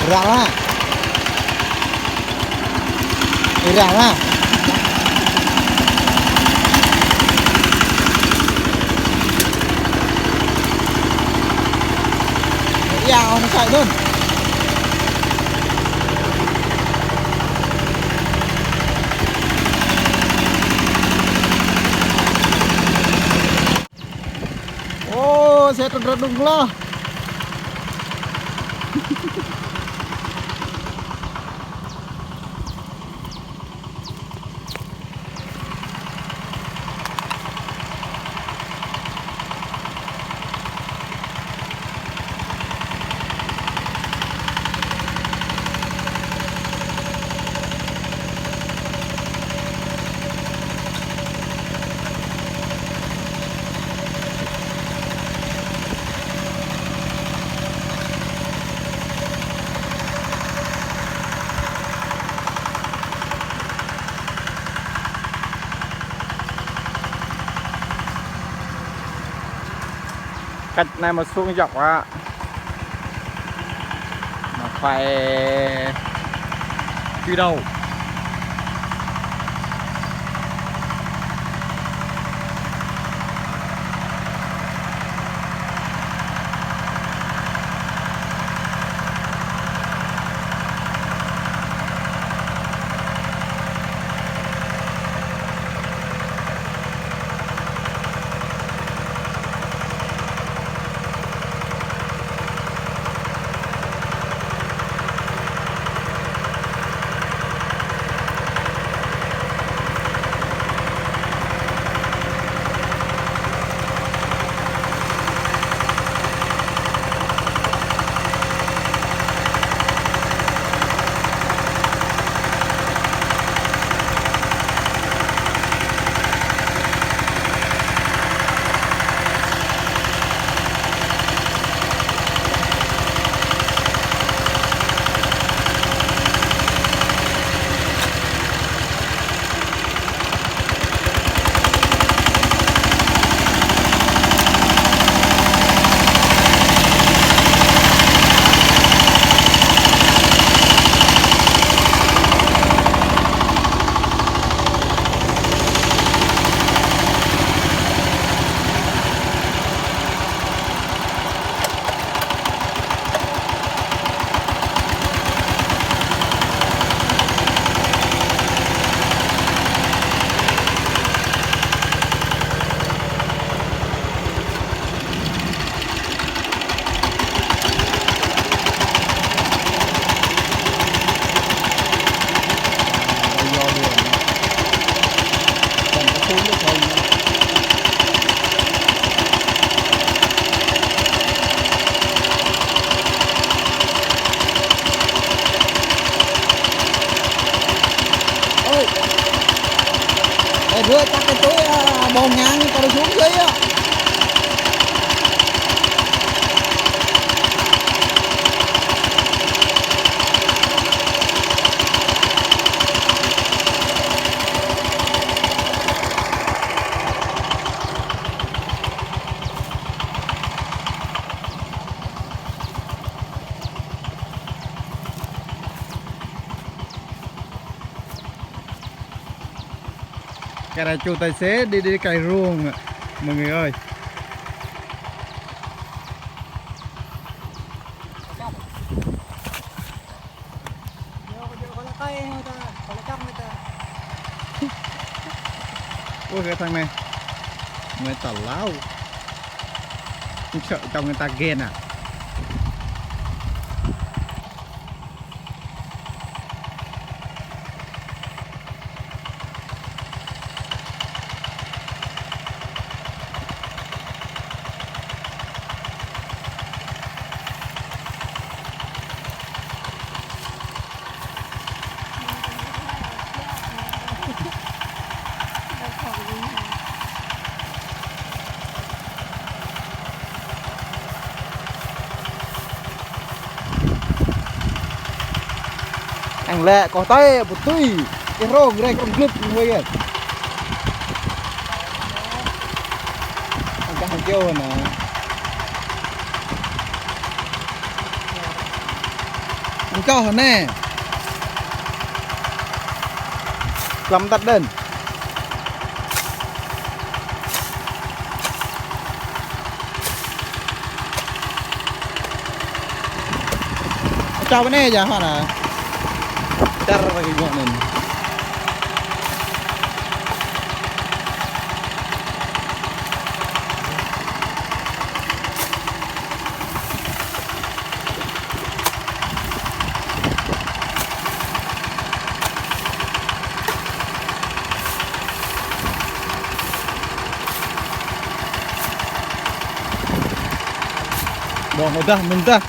ra lá ra lá dao nó chạy luôn. Ô xe trật trật đúng lo. Cách này mà xuống dọc á mà phải từ đầu. Rửa chắc cái túi bồn ngang cho nó xuống dưới á. Cái này chủ tài xế đi cày ruộng mọi người ơi. Ôi cái thằng này người tỏ láo không sợ cho người ta ghen à. Anh lẹ có tay một tuy cái rong đây con clip người kìa. Anh cái hàng kêu rồi nè. cho hả nè làm tắt đơn cho bên này giờ họ là dar cái ngọn này bỏ mudah mudah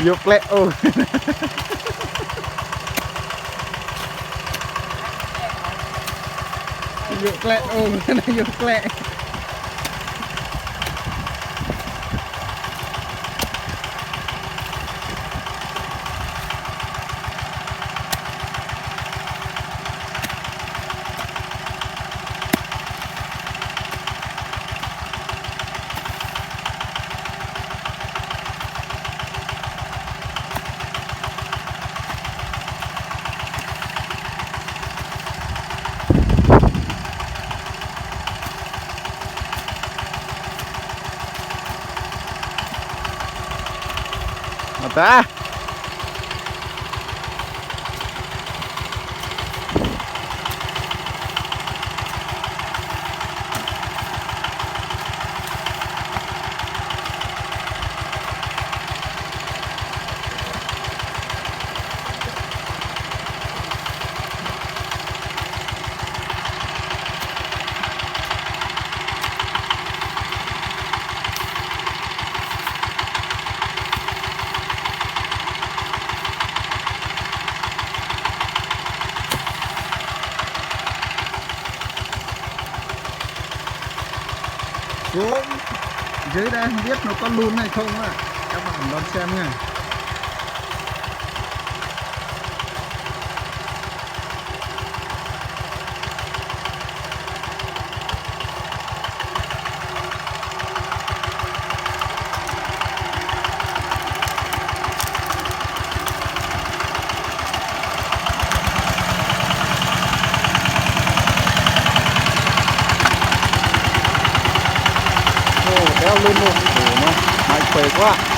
dục lẹ ô dục lẹ ô cái này dục lẹ ta xuống dưới đây không biết nó có lún hay không ạ, các bạn đón xem nha. Kéo lên luôn, mày khỏe quá.